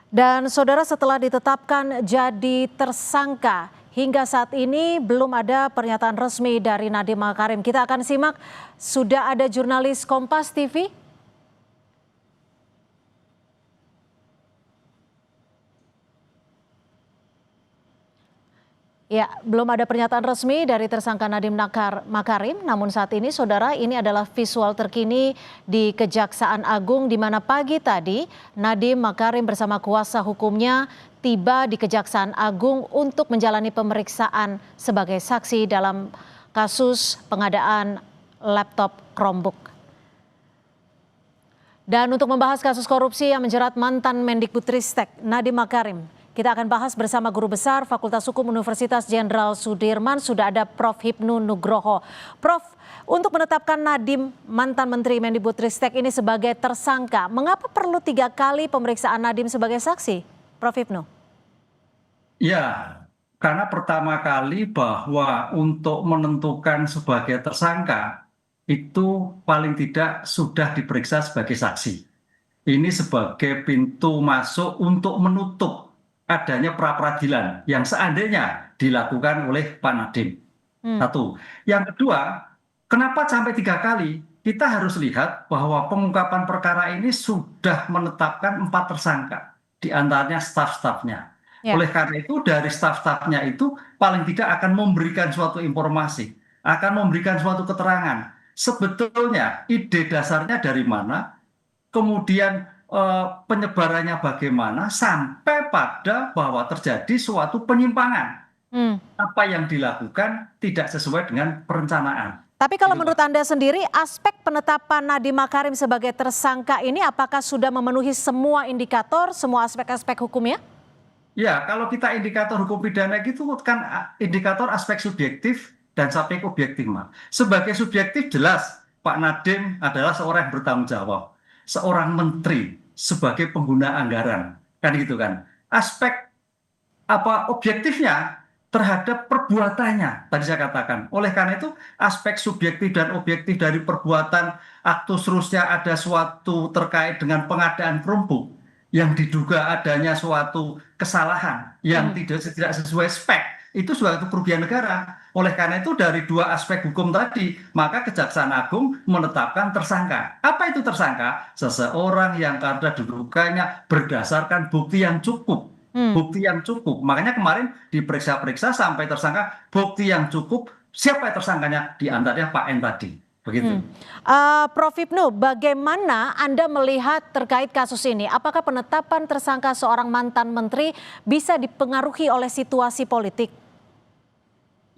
Dan saudara, setelah ditetapkan jadi tersangka, hingga saat ini belum ada pernyataan resmi dari Nadiem Makarim. Kita akan simak, sudah ada jurnalis Kompas TV. Ya, belum ada pernyataan resmi dari tersangka Nadiem Makarim. Namun saat ini, saudara, ini adalah visual terkini di Kejaksaan Agung, di mana pagi tadi Nadiem Makarim bersama kuasa hukumnya tiba di Kejaksaan Agung untuk menjalani pemeriksaan sebagai saksi dalam kasus pengadaan laptop Chromebook. Dan untuk membahas kasus korupsi yang menjerat mantan Mendikbudristek Nadiem Makarim, kita akan bahas bersama Guru Besar Fakultas Hukum Universitas Jenderal Sudirman. Sudah ada Prof. Hipnu Nugroho. Prof, untuk menetapkan Nadiem, mantan Menteri Mendikbudristek ini sebagai tersangka, mengapa perlu 3 kali pemeriksaan Nadiem sebagai saksi? Prof. Hipnu. Ya, karena pertama kali bahwa untuk menentukan sebagai tersangka itu paling tidak sudah diperiksa sebagai saksi. Ini sebagai pintu masuk untuk menutup adanya pra-peradilan yang seandainya dilakukan oleh Pak Nadiem. Satu. Yang kedua, kenapa sampai 3 kali? Kita harus lihat bahwa pengungkapan perkara ini sudah menetapkan 4 tersangka, di antaranya staf-stafnya. Ya. Oleh karena itu dari staf-stafnya itu paling tidak akan memberikan suatu informasi, akan memberikan suatu keterangan. Sebetulnya ide dasarnya dari mana, kemudian penyebarannya bagaimana, sampai pada bahwa terjadi suatu penyimpangan. Apa yang dilakukan tidak sesuai dengan perencanaan. Tapi kalau Gitu, menurut Pak. Anda sendiri, aspek penetapan Nadiem Makarim sebagai tersangka ini apakah sudah memenuhi semua indikator, semua aspek-aspek hukumnya? Ya, kalau kita indikator hukum pidana gitu kan indikator aspek subjektif dan aspek objektif, Mas. Sebagai subjektif jelas Pak Nadiem adalah seorang yang bertanggung jawab, seorang menteri sebagai pengguna anggaran, kan gitu kan. Aspek apa objektifnya terhadap perbuatannya tadi saya katakan. Oleh karena itu aspek subjektif dan objektif dari perbuatan aktus seterusnya ada suatu terkait dengan pengadaan Chromebook yang diduga adanya suatu kesalahan yang tidak sesuai spek, itu suatu kerugian negara. Oleh karena itu dari 2 aspek hukum tadi, maka Kejaksaan Agung menetapkan tersangka. Apa itu tersangka? Seseorang yang karena dudukannya berdasarkan bukti yang cukup. Bukti yang cukup. Makanya kemarin diperiksa-periksa sampai tersangka, bukti yang cukup. Siapa yang tersangkanya? Di antaranya Pak N tadi. Begitu. Prof. Hipnu, bagaimana Anda melihat terkait kasus ini? Apakah penetapan tersangka seorang mantan menteri bisa dipengaruhi oleh situasi politik?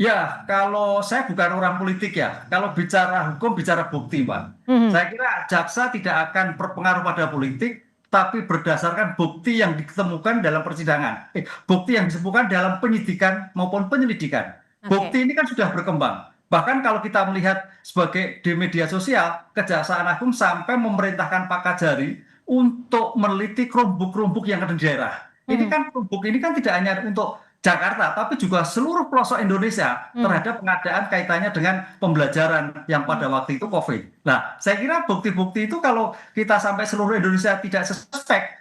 Ya, kalau saya bukan orang politik ya. Kalau bicara hukum, bicara bukti, Pak. Saya kira jaksa tidak akan berpengaruh pada politik, tapi berdasarkan bukti yang ditemukan dalam persidangan. Bukti yang disebutkan dalam penyidikan maupun penyelidikan. Bukti ini kan sudah berkembang. Bahkan kalau kita melihat sebagai di media sosial, Kejaksaan Agung sampai memerintahkan Pak Kajari untuk meneliti Chromebook yang ada di daerah. Ini kan Chromebook ini kan tidak hanya untuk Jakarta, tapi juga seluruh pelosok Indonesia terhadap pengadaan kaitannya dengan pembelajaran yang pada waktu itu COVID. Nah, saya kira bukti-bukti itu kalau kita sampai seluruh Indonesia tidak suspek,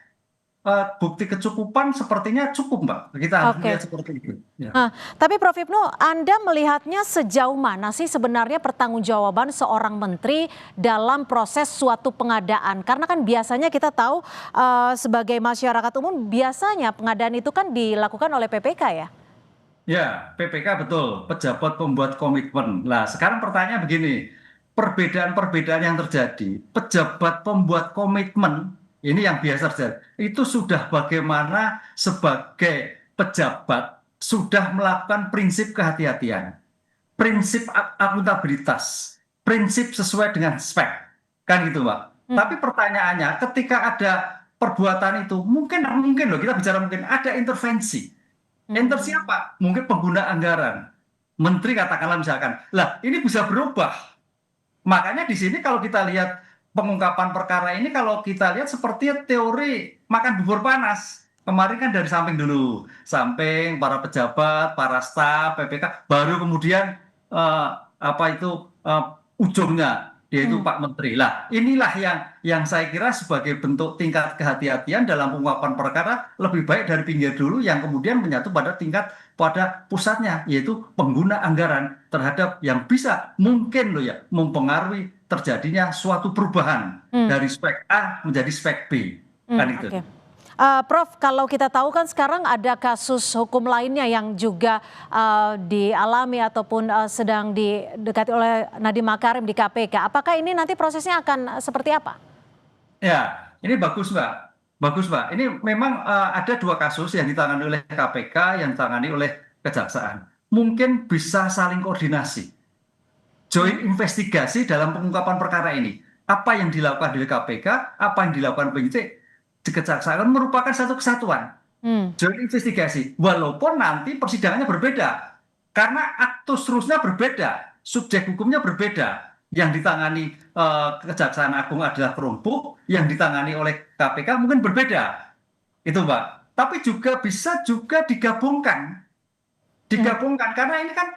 bukti kecukupan sepertinya cukup, Mbak. Kita harus Oke. melihat seperti itu. Ya. Tapi Prof. Hipnu, Anda melihatnya sejauh mana sih sebenarnya pertanggungjawaban seorang menteri dalam proses suatu pengadaan? Karena kan biasanya kita tahu sebagai masyarakat umum biasanya pengadaan itu kan dilakukan oleh PPK ya? Ya, PPK betul, pejabat pembuat komitmen. Nah, sekarang pertanyaan begini, perbedaan-perbedaan yang terjadi, pejabat pembuat komitmen, ini yang biasa terjadi, itu sudah bagaimana sebagai pejabat sudah melakukan prinsip kehati-hatian, prinsip akuntabilitas, prinsip sesuai dengan spek, kan gitu, Pak. Tapi pertanyaannya, ketika ada perbuatan itu, mungkin loh, kita bicara mungkin ada intervensi. Enter siapa? Mungkin pengguna anggaran. Menteri katakanlah misalkan. Lah, ini bisa berubah. Makanya di sini kalau kita lihat pengungkapan perkara ini, kalau kita lihat seperti teori makan bubur panas. Kemarin kan dari samping dulu, samping para pejabat, para staf, PPK, baru kemudian apa itu ujungnya yaitu Pak Menteri. Lah, inilah yang saya kira sebagai bentuk tingkat kehati-hatian dalam pengungkapan perkara lebih baik dari pinggir dulu yang kemudian menyatu pada pusatnya, yaitu pengguna anggaran terhadap yang bisa mungkin loh ya mempengaruhi terjadinya suatu perubahan dari spek A menjadi spek B. Kan itu. Oke. Prof, kalau kita tahu kan sekarang ada kasus hukum lainnya yang juga dialami ataupun sedang didekati oleh Nadiem Makarim di KPK. Apakah ini nanti prosesnya akan seperti apa? Ya, ini bagus Mbak. Bagus Mbak. Ini memang ada dua kasus yang ditangani oleh KPK, yang ditangani oleh Kejaksaan. Mungkin bisa saling koordinasi. Joint investigasi dalam pengungkapan perkara ini. Apa yang dilakukan oleh KPK, apa yang dilakukan penyidik di Kejaksaan merupakan satu kesatuan. Joint investigasi. Walaupun nanti persidangannya berbeda. Karena aktus terusnya berbeda. Subjek hukumnya berbeda. Yang ditangani Kejaksaan Agung adalah kelompok, yang ditangani oleh KPK mungkin berbeda. Itu Mbak. Tapi juga bisa juga digabungkan. Digabungkan. Karena ini kan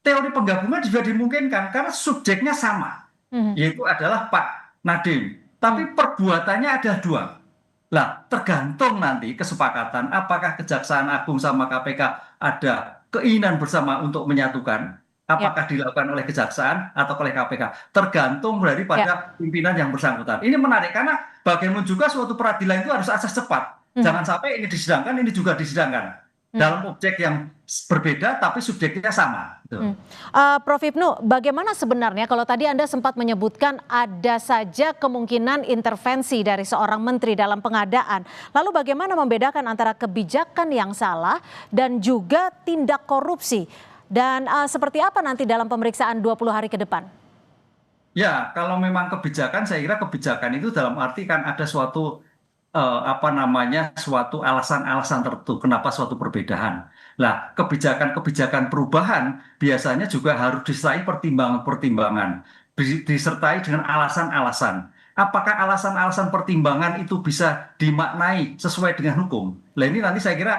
teori penggabungan juga dimungkinkan. Karena subjeknya sama. Yaitu adalah Pak Nadiem. Tapi perbuatannya ada dua. Lah, tergantung nanti kesepakatan apakah Kejaksaan Agung sama KPK ada keinginan bersama untuk menyatukan, apakah dilakukan oleh Kejaksaan atau oleh KPK. Tergantung daripada pimpinan yang bersangkutan. Ini menarik karena bagaimana juga suatu peradilan itu harus asas cepat. Jangan sampai ini disidangkan, ini juga disidangkan. Dalam objek yang berbeda tapi subjeknya sama. Prof Hipnu, bagaimana sebenarnya kalau tadi Anda sempat menyebutkan ada saja kemungkinan intervensi dari seorang menteri dalam pengadaan. Lalu bagaimana membedakan antara kebijakan yang salah dan juga tindak korupsi? Dan seperti apa nanti dalam pemeriksaan 20 hari ke depan? Ya, kalau memang kebijakan, saya kira kebijakan itu dalam arti kan ada suatu suatu alasan-alasan tertentu kenapa suatu perbedaan. Nah, kebijakan-kebijakan perubahan biasanya juga harus disertai pertimbangan-pertimbangan, disertai dengan alasan-alasan. Apakah alasan-alasan pertimbangan itu bisa dimaknai sesuai dengan hukum? Nah, ini nanti saya kira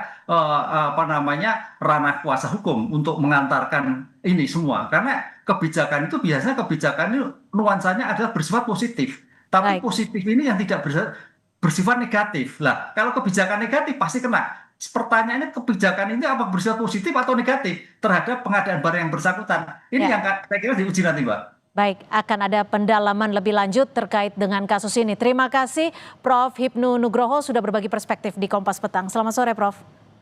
ranah kuasa hukum untuk mengantarkan ini semua. Karena kebijakan itu biasanya kebijakan itu nuansanya adalah bersifat positif. Tapi positif ini yang tidak bersifat negatif. Lah, kalau kebijakan negatif pasti kena. Pertanyaannya kebijakan ini apa bersifat positif atau negatif terhadap pengadaan barang yang bersangkutan. Ini yang saya kira diuji nanti, Mbak. Baik, akan ada pendalaman lebih lanjut terkait dengan kasus ini. Terima kasih Prof Hipnu Nugroho sudah berbagi perspektif di Kompas Petang. Selamat sore, Prof.